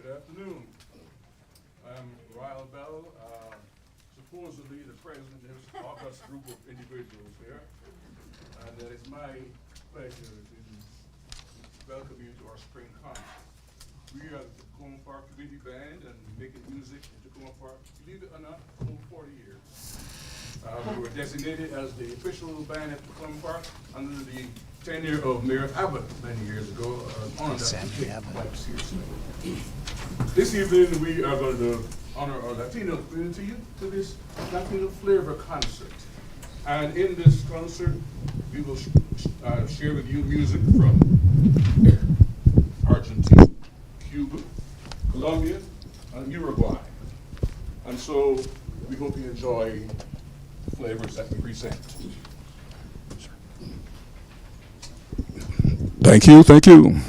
Good afternoon. I'm Ryle Bell, supposedly the president of this august group of individuals here. And it is my pleasure to welcome you to our spring concert. We are the Takoma Park Community Band and making music in Takoma Park, believe it or not, for over 40 years. We were designated as the official band at Takoma Park under the tenure of Mayor Abbott many years ago. Honor that we take quite seriously. This evening we are going to honor our Latino community to this Latino flavor concert. And in this concert, we will share with you music from Argentina, Cuba, Colombia, and Uruguay. And so we hope you enjoy the flavors that we present. Thank you, thank you.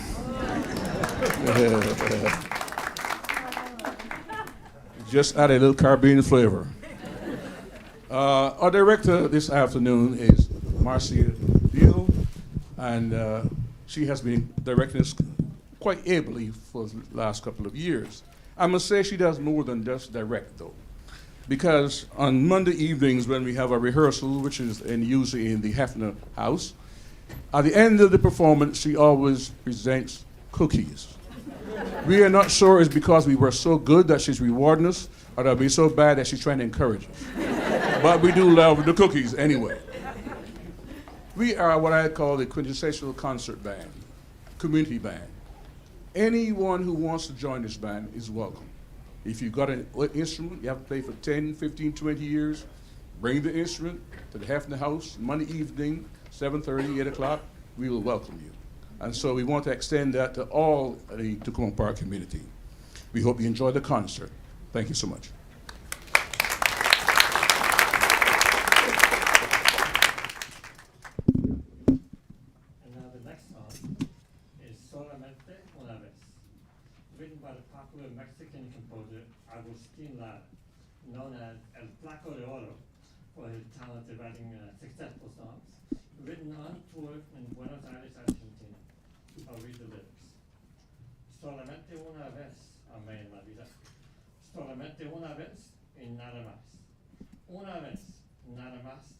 Just add a little Caribbean flavor. Our director this afternoon is Marcia Deal, and she has been directing us quite ably for the last couple of years. I must say she does more than just direct, though, because on Monday evenings when we have a rehearsal, which is usually in the Hefner House, at the end of the performance, she always presents cookies. We are not sure it's because we were so good that she's rewarding us, or that we're so bad that she's trying to encourage us. But we do love the cookies anyway. We are what I call the quintessential concert band, community band. Anyone who wants to join this band is welcome. If you've got an instrument, you have to play for 10, 15, 20 years, bring the instrument to the Hefner House Monday evening, 7:30, 8 o'clock, we will welcome you. And so we want to extend that to all the Takoma Park community. We hope you enjoy the concert. Thank you so much. And now the next song is Solamente Una Vez, written by the popular Mexican composer Agustin Lara, known as El Flaco de Oro for his talent of writing successful songs, written on tour in Buenos Aires, Argentina. I'll read the lyrics. Solamente una vez amé en la vida. Solamente una vez y nada más. Una vez, nada más.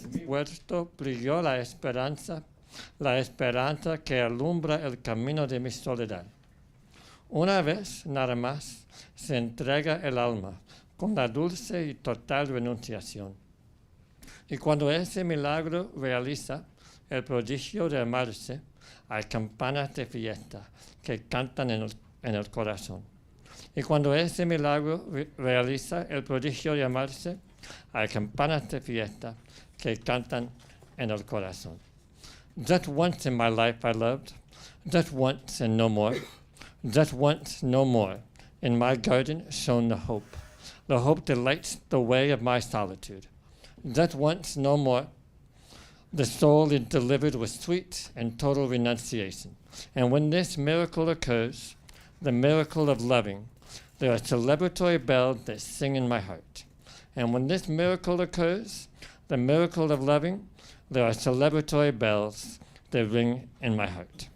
En mi huerto brilló la esperanza que alumbra el camino de mi soledad. Una vez, nada más, se entrega el alma con la dulce y total renunciación. Y cuando ese milagro realiza el prodigio de amarse, hay campanas de fiesta que cantan en el corazón. Y cuando ese milagro realiza el prodigio de amarse, hay campanas de fiesta que cantan en el corazón. Just once in my life I loved, just once and no more, just once no more. In my garden shone the hope that lights the way of my solitude. Just once no more. The soul is delivered with sweet and total renunciation. And when this miracle occurs, the miracle of loving, there are celebratory bells that sing in my heart. And when this miracle occurs, the miracle of loving, there are celebratory bells that ring in my heart.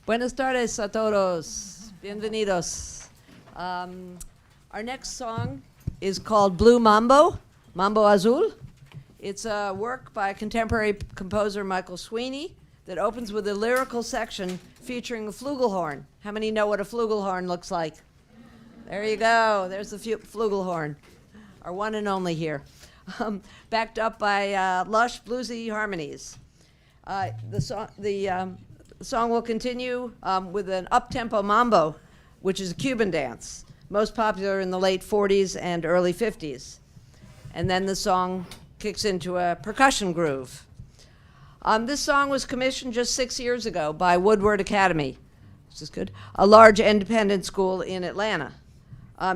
Buenas tardes a todos. Bienvenidos. Our next song is called Blue Mambo, Mambo Azul. It's a work by contemporary composer Michael Sweeney that opens with a lyrical section featuring a flugelhorn. How many know what a flugelhorn looks like? There you go. There's the flugelhorn, our one and only here. Backed up by lush bluesy harmonies. The song will continue with an up-tempo mambo, which is a Cuban dance, most popular in the late 40s and early 50s. And then the song kicks into a percussion groove. This song was commissioned just 6 years ago by Woodward Academy, which is good, a large independent school in Atlanta.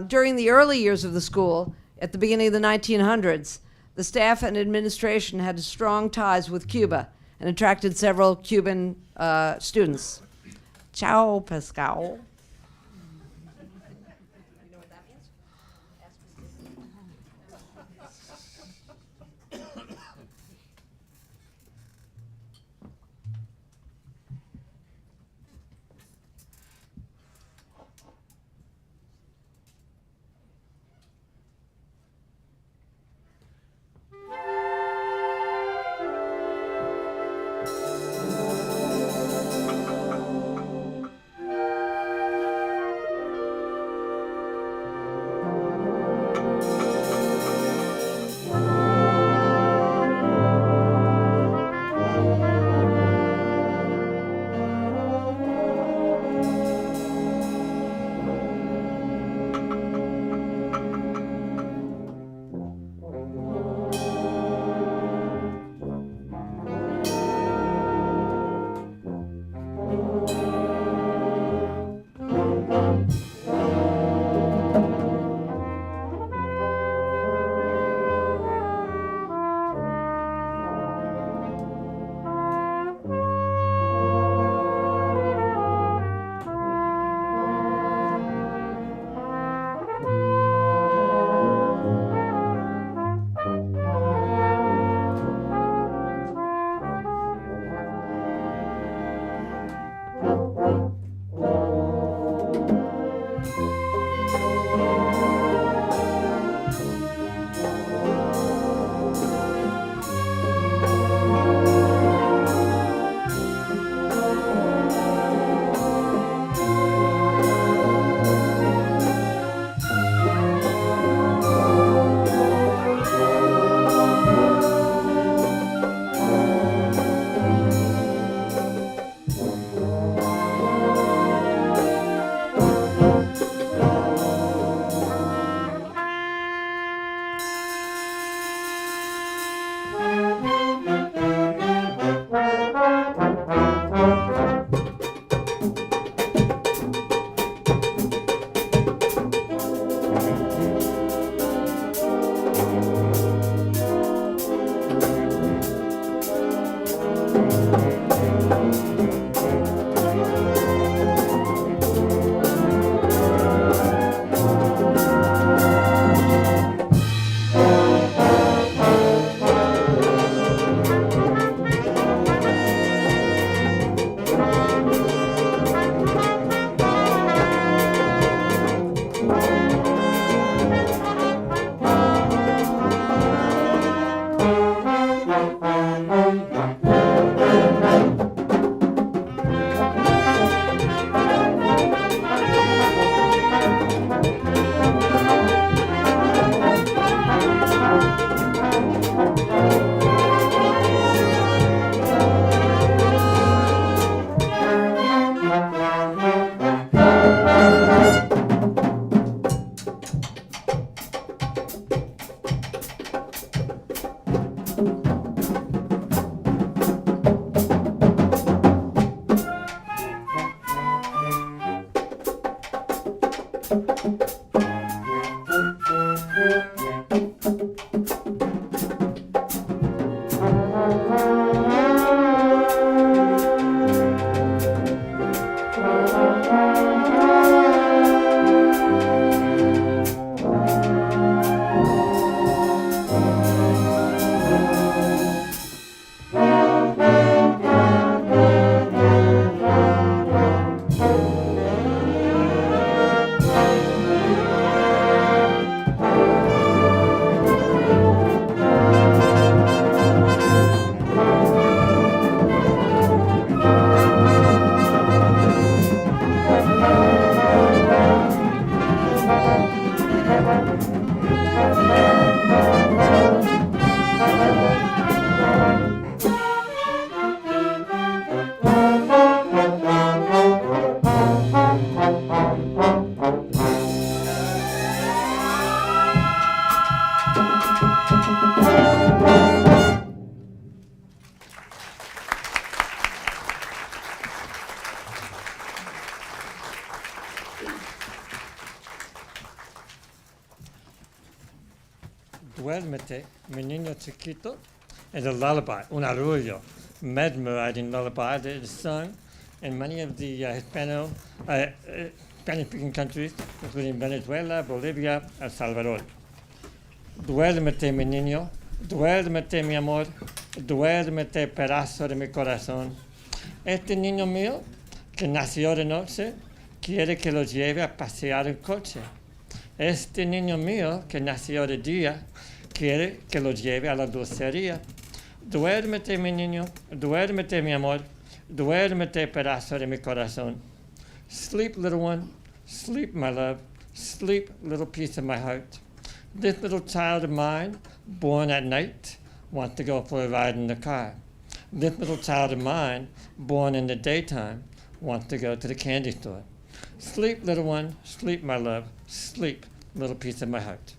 During the early years of the school, at the beginning of the 1900s, the staff and administration had strong ties with Cuba and attracted several Cuban students. Ciao, Pascal. Duérmete, mi niño chiquito, is a lullaby, un arrullo, mesmerizing lullaby that is sung in many of the Spanish-speaking countries, including Venezuela, Bolivia, El Salvador. Duérmete, mi niño, duérmete, mi amor, duérmete, pedazo de mi corazón. Este niño mío, que nació de noche, quiere que lo lleve a pasear en coche. Este niño mío, que nació de día, quiere que lo lleve a la dulcería. Duérmete, mi niño, duérmete, mi amor, duérmete, pedazo de mi corazón. Sleep, little one, sleep, my love, sleep, little piece of my heart. This little child of mine, born at night, wants to go for a ride in the car. This little child of mine, born in the daytime, wants to go to the candy store. Sleep, little one, sleep, my love, sleep, little piece of my heart.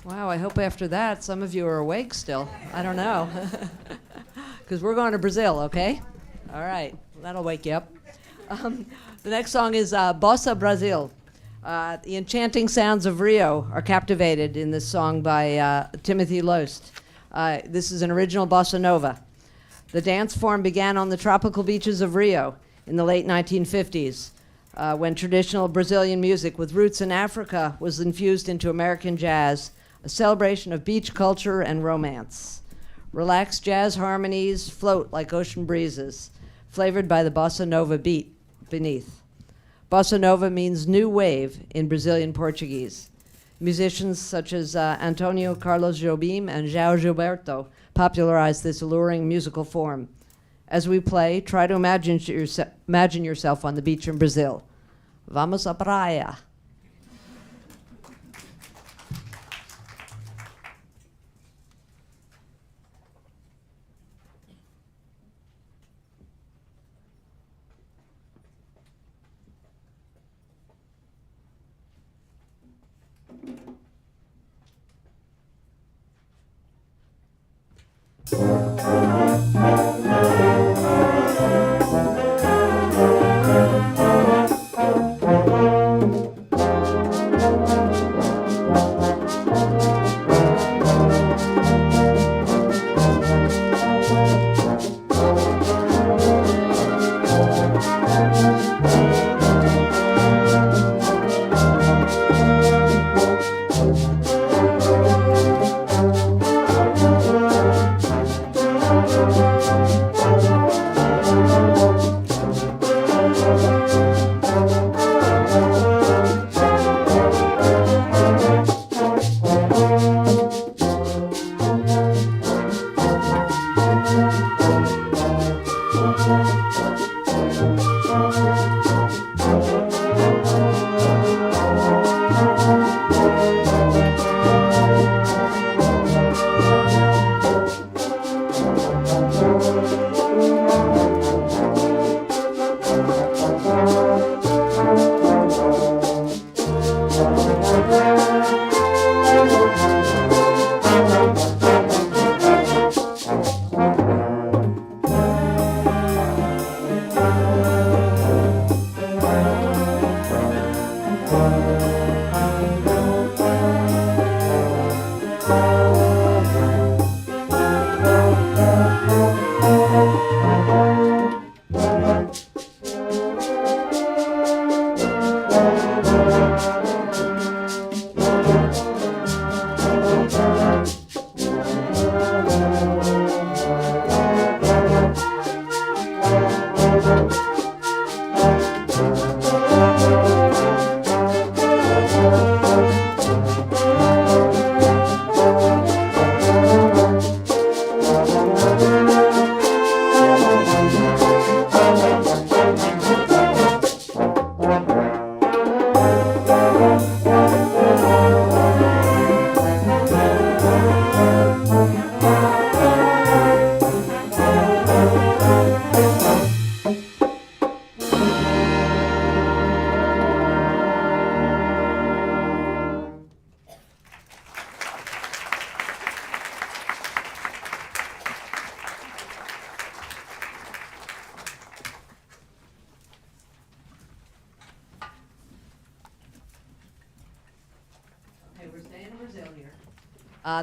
Wow, I hope after that some of you are awake still. I don't know. Because we're going to Brazil, okay? All right, that'll wake you up. The next song is Bossa Brazil. The enchanting sounds of Rio are captivated in this song by Timothy Loest. This is an original bossa nova. The dance form began on the tropical beaches of Rio in the late 1950s, when traditional Brazilian music with roots in Africa was infused into American jazz, a celebration of beach culture and romance. Relaxed jazz harmonies float like ocean breezes, flavored by the bossa nova beat beneath. Bossa nova means new wave in Brazilian Portuguese. Musicians such as Antonio Carlos Jobim and João Gilberto popularized this alluring musical form. As we play, try to imagine yourself on the beach in Brazil. Vamos à praia.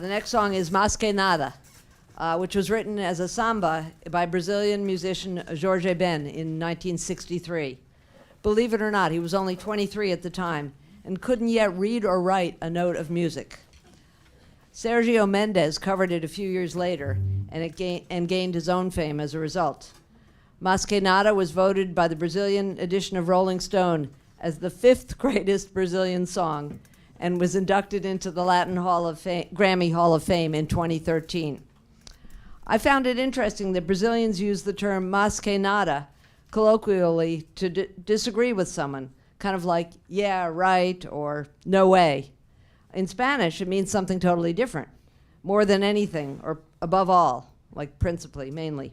The next song is Mas Que Nada, which was written as a samba by Brazilian musician Jorge Ben in 1963. Believe it or not, he was only 23 at the time and couldn't yet read or write a note of music. Sergio Mendes covered it a few years later and gained his own fame as a result. Mas Que Nada was voted by the Brazilian edition of Rolling Stone as the 5th greatest Brazilian song and was inducted into the Latin Grammy Hall of Fame in 2013. I found it interesting that Brazilians use the term mas que nada colloquially to disagree with someone, kind of like, yeah, right, or no way. In Spanish, it means something totally different, more than anything, or above all, like principally, mainly.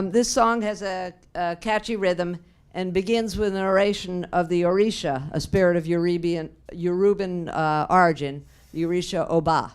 This song has a catchy rhythm and begins with an oration of the Orisha, a spirit of Yoruban origin, the Orisha Oba.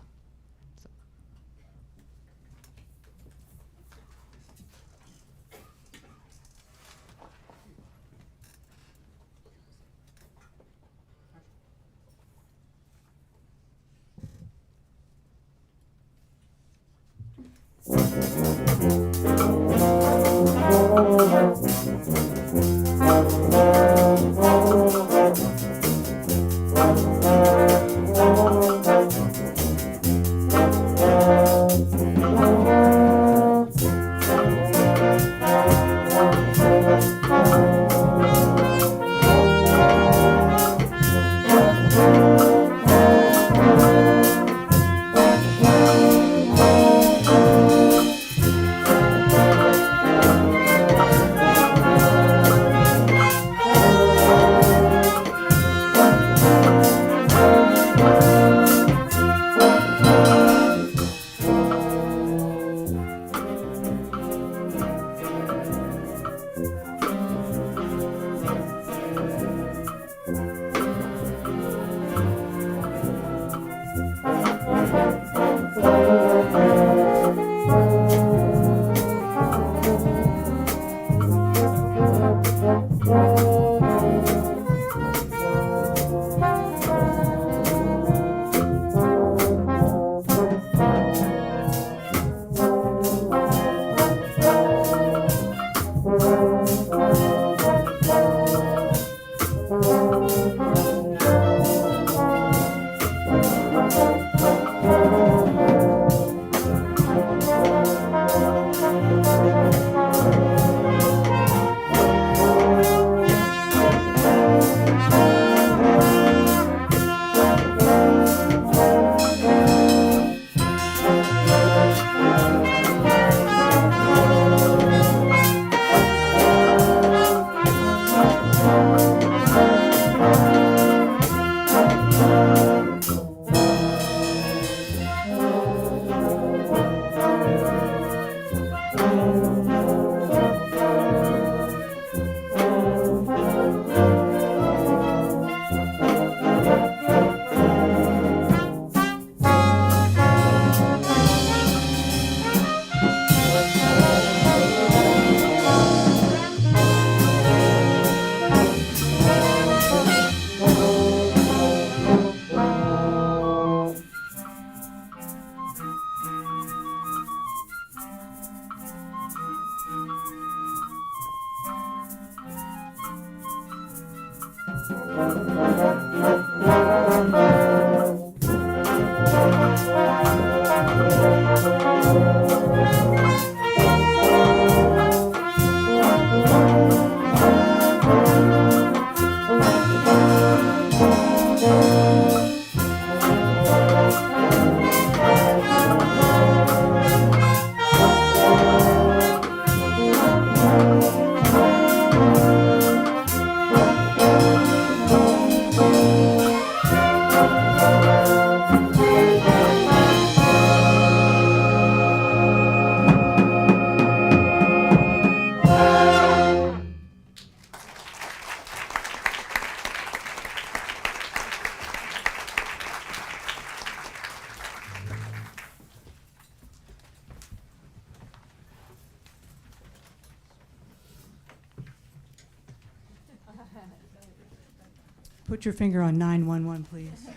Put your finger on 911, please.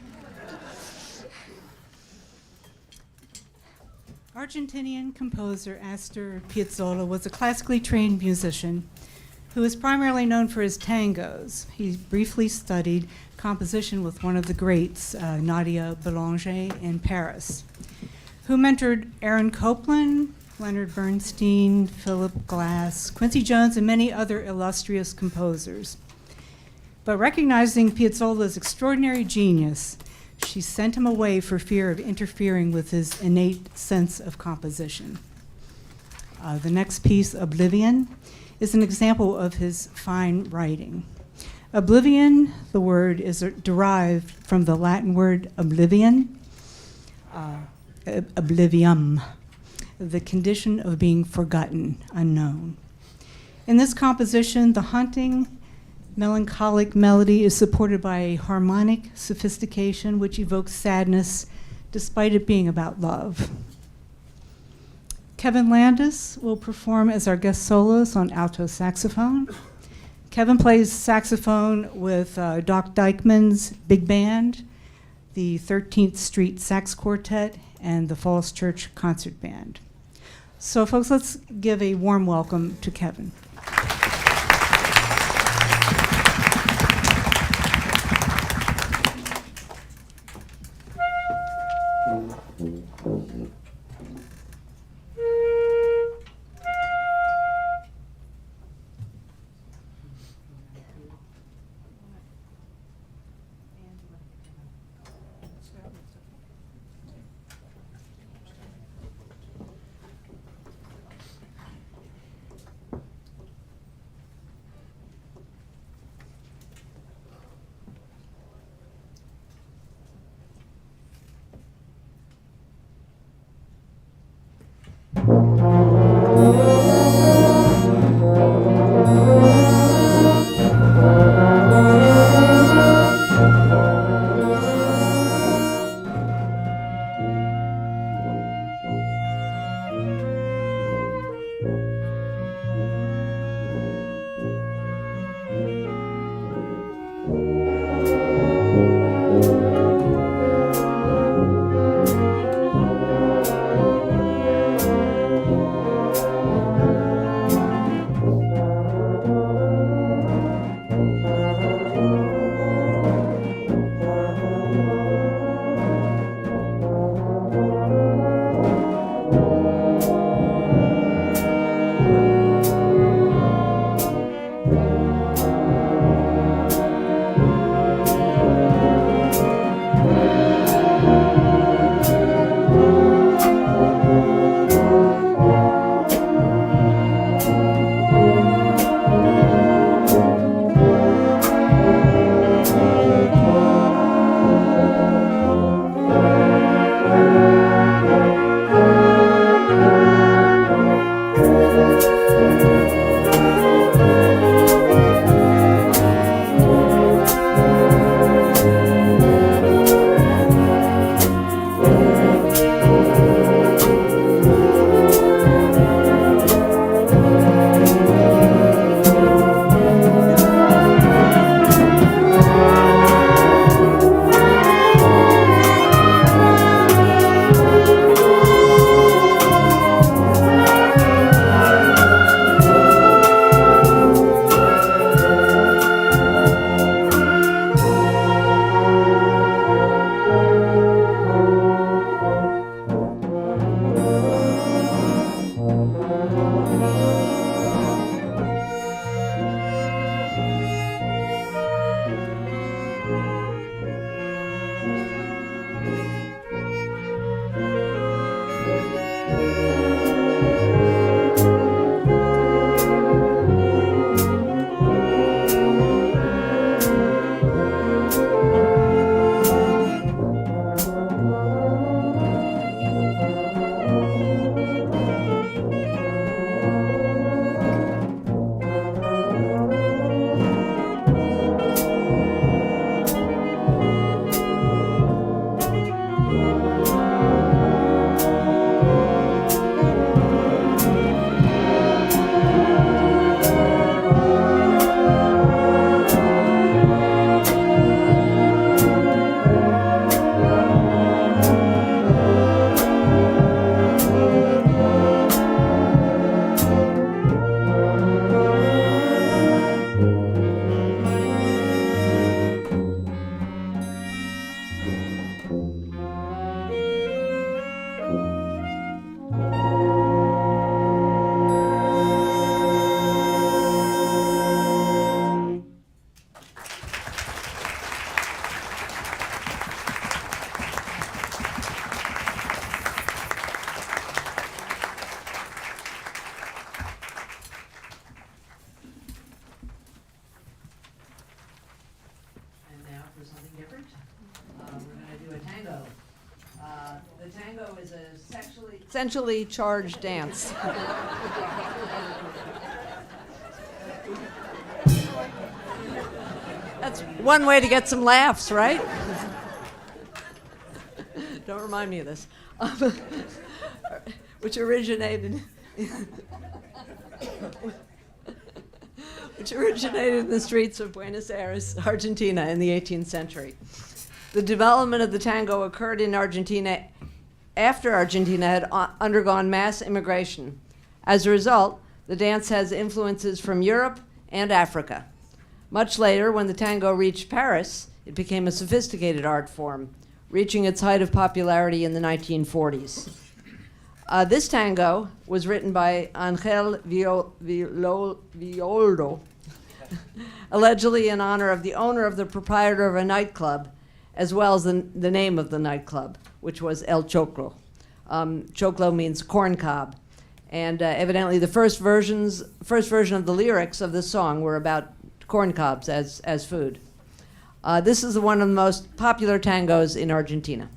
Argentinian composer Astor Piazzolla was a classically trained musician who is primarily known for his tangos. He briefly studied composition with one of the greats, Nadia Boulanger, in Paris, who mentored Aaron Copland, Leonard Bernstein, Philip Glass, Quincy Jones, and many other illustrious composers. But recognizing Piazzolla's extraordinary genius, she sent him away for fear of interfering with his innate sense of composition. The next piece, Oblivion, is an example of his fine writing. Oblivion, the word, is derived from the Latin word oblivion, oblivium, the condition of being forgotten, unknown. In this composition, the haunting, melancholic melody is supported by a harmonic sophistication which evokes sadness despite it being about love. Kevin Landis will perform as our guest soloist on alto saxophone. Kevin plays saxophone with Doc Dykman's big band, the 13th Street Sax Quartet, and the Falls Church Concert Band. So folks, let's give a warm welcome to Kevin. is a sexually charged dance. That's one way to get some laughs, right? Don't remind me of this. Which originated in the streets of Buenos Aires, Argentina, in the 18th century. The development of the tango occurred in Argentina after Argentina had undergone mass immigration. As a result, the dance has influences from Europe and Africa. Much later, when the tango reached Paris, it became a sophisticated art form, reaching its height of popularity in the 1940s. This tango was written by Angel Violdo, allegedly in honor of the owner of the proprietor of a nightclub, as well as the name of the nightclub, which was El Choclo. Choclo means corn cob. And evidently the first version of the lyrics of this song were about corn cobs as food. This is one of the most popular tangos in Argentina.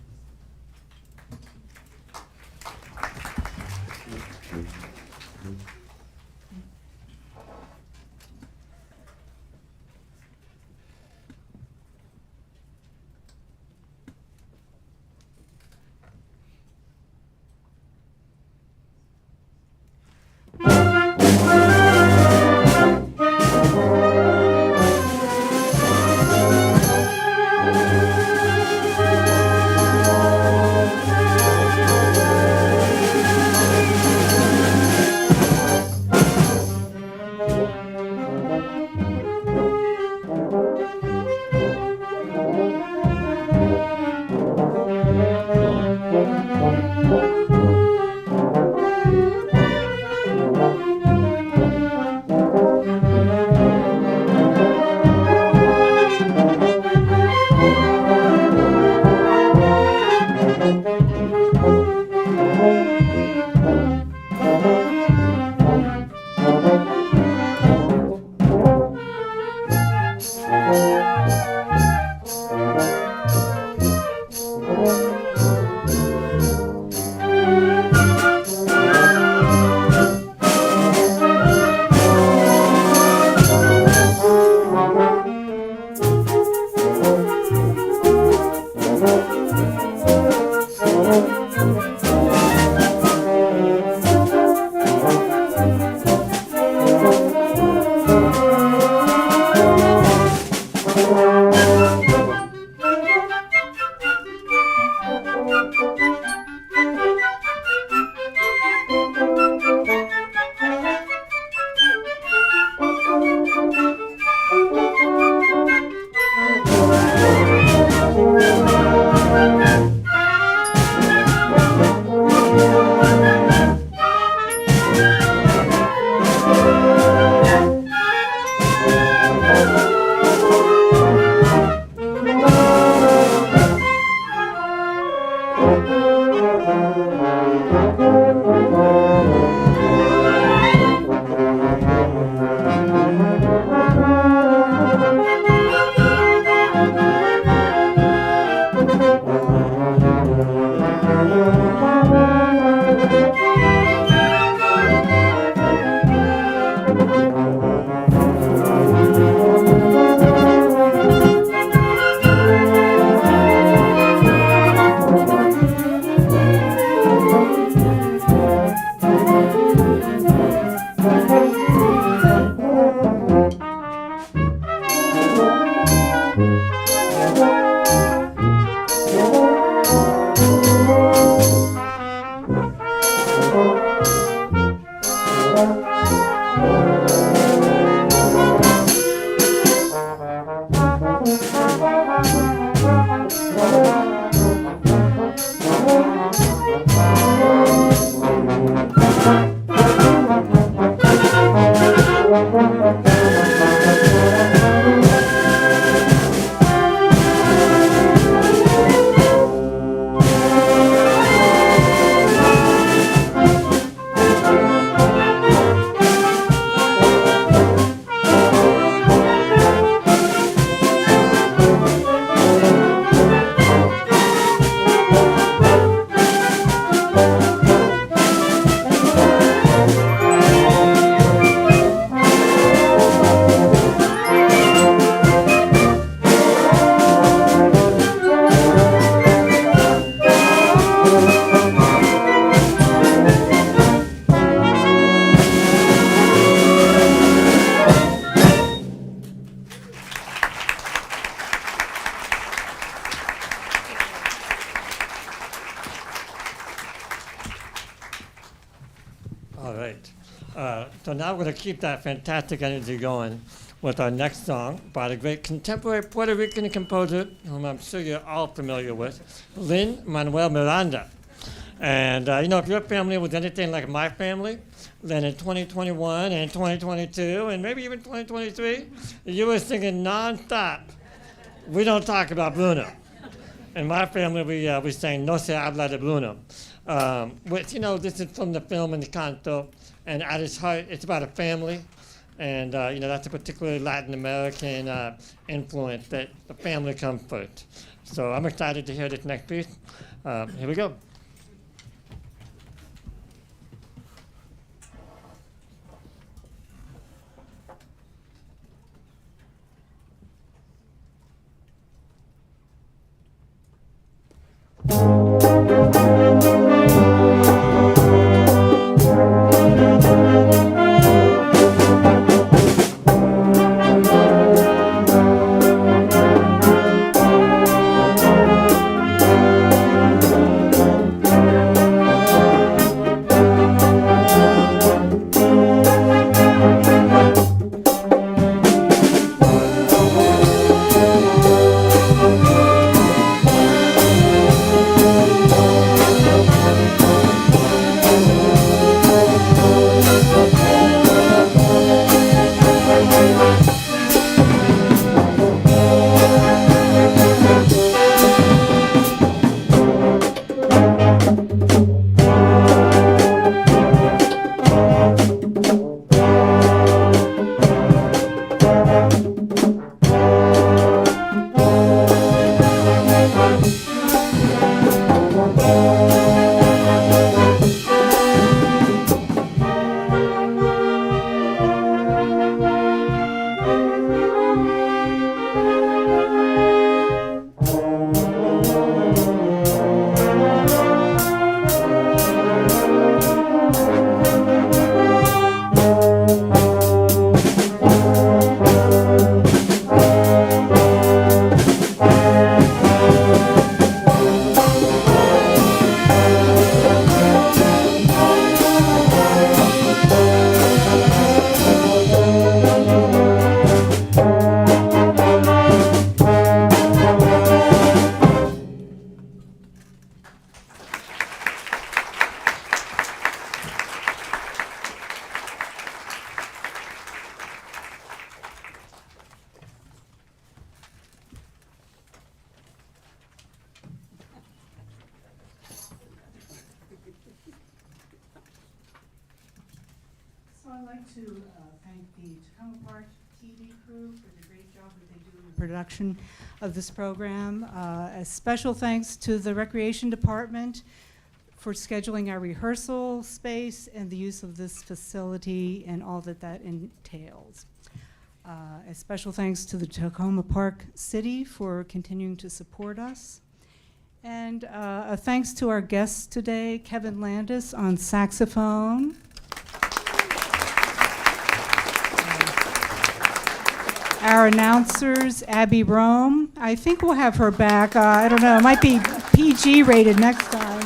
So now we're going to keep that fantastic energy going with our next song by the great contemporary Puerto Rican composer, whom I'm sure you're all familiar with, Lin-Manuel Miranda. And, if your family was anything like my family, then in 2021 and 2022 and maybe even 2023, you were singing nonstop. We don't talk about Bruno. In my family, we sang No se habla de Bruno, which, this is from the film Encanto, and at its heart, it's about a family. And, that's a particularly Latin American influence that the family comes first. So I'm excited to hear this next piece. Here we go. I'd like to thank the Takoma Park TV crew for the great job that they do in the production of this program. A special thanks to the Recreation Department for scheduling our rehearsal space and the use of this facility and all that that entails. A special thanks to the Takoma Park City for continuing to support us. And a thanks to our guests today, Kevin Landis on saxophone. Our announcers, Abby Rome. I think we'll have her back. I don't know, it might be PG rated next time.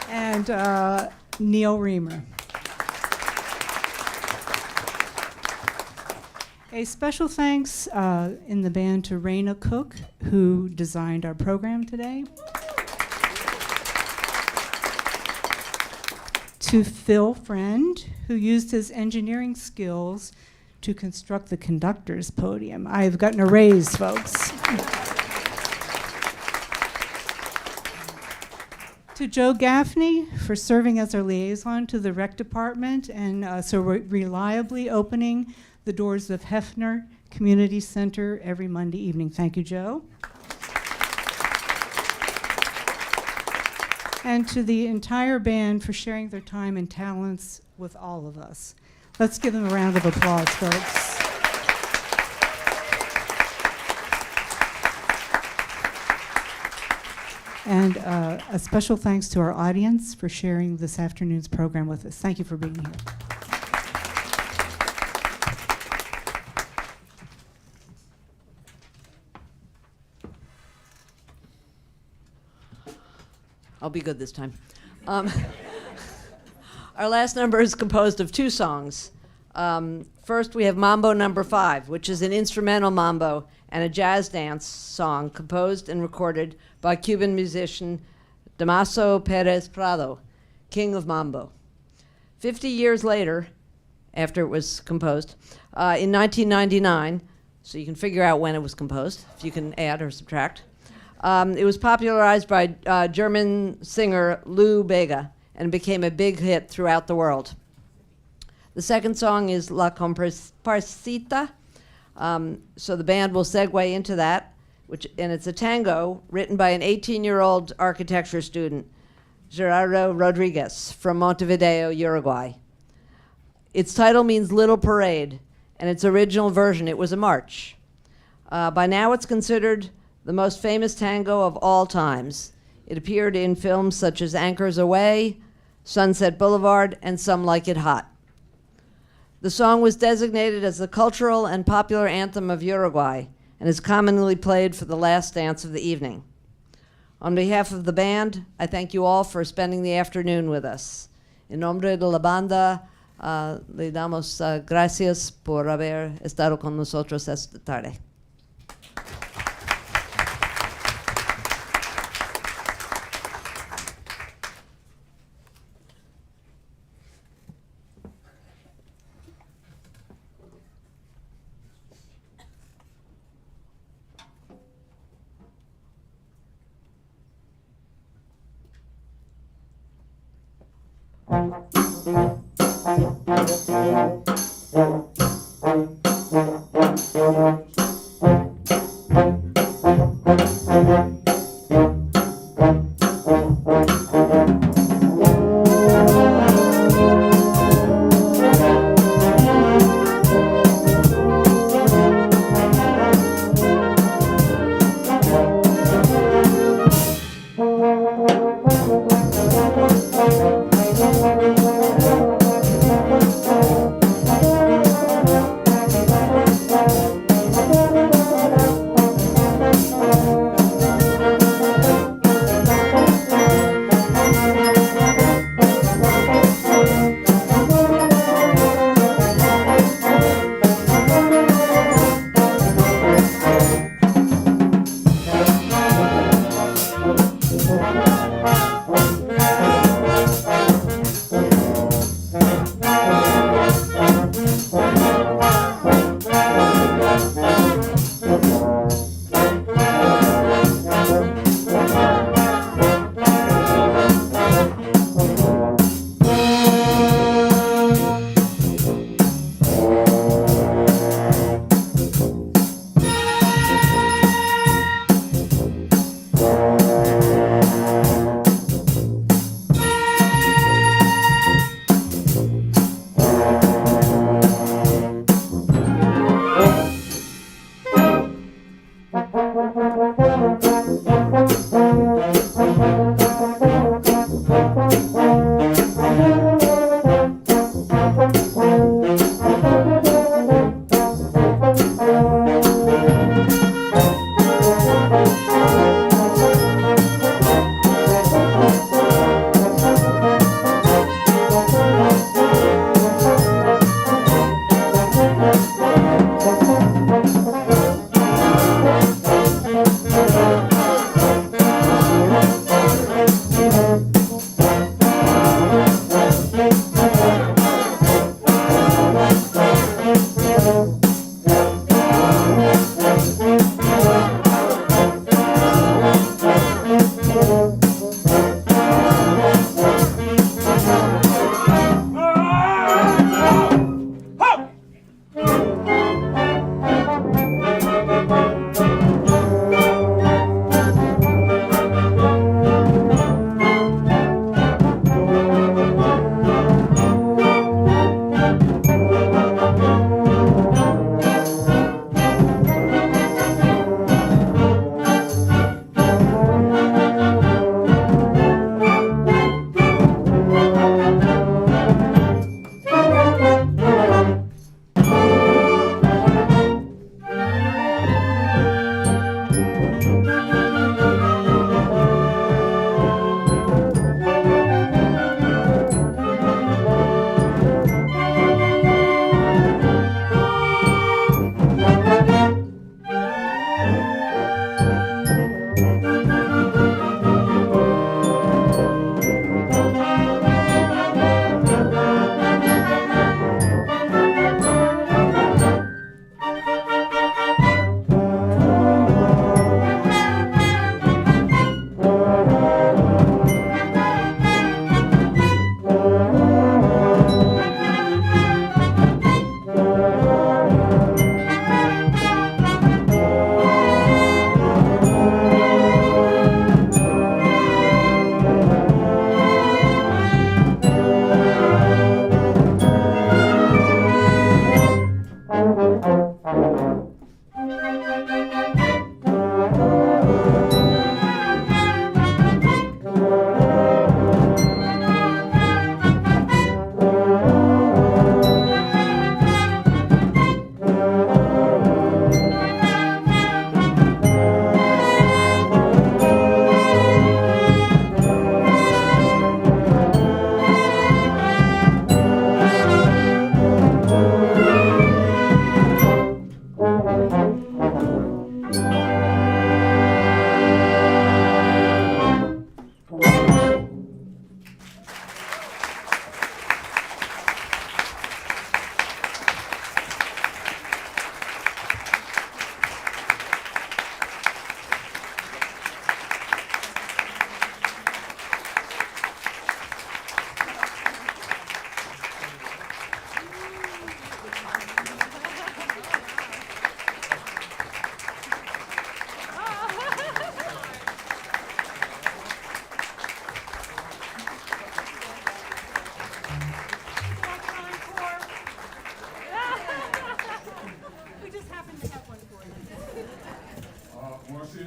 And Neil Reamer. A special thanks in the band to Raina Cook, who designed our program today. To Phil Friend, who used his engineering skills to construct the conductor's podium. I've gotten a raise, folks. To Joe Gaffney for serving as our liaison to the rec department and so reliably opening the doors of Hefner Community Center every Monday evening. Thank you, Joe. And to the entire band for sharing their time and talents with all of us. Let's give them a round of applause, folks. And a special thanks to our audience for sharing this afternoon's program with us. Thank you for being here. I'll be good this time. Our last number is composed of two songs. First, we have Mambo number 5, which is an instrumental mambo and a jazz dance song composed and recorded by Cuban musician Damaso Perez Prado, king of mambo. 50 years later, after it was composed, in 1999, so you can figure out when it was composed, if you can add or subtract, it was popularized by German singer Lou Bega and became a big hit throughout the world. The second song is La Cumparsita, so the band will segue into that, and it's a tango written by an 18-year-old architecture student, Gerardo Rodriguez, from Montevideo, Uruguay. Its title means Little Parade, and its original version, it was a march. By now, it's considered the most famous tango of all times. It appeared in films such as Anchors Away, Sunset Boulevard, and Some Like It Hot. The song was designated as the cultural and popular anthem of Uruguay and is commonly played for the last dance of the evening. On behalf of the band, I thank you all for spending the afternoon with us. En nombre de la banda, le damos gracias por haber estado con nosotros esta tarde.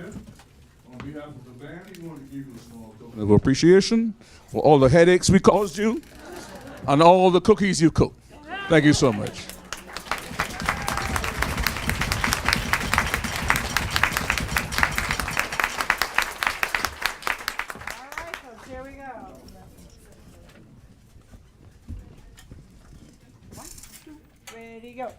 here, on behalf of the band, we want to give you a small token of appreciation for all the headaches we caused you and all the cookies you cooked. Thank you so much. All right, folks, here we go. 1, 2, ready, go.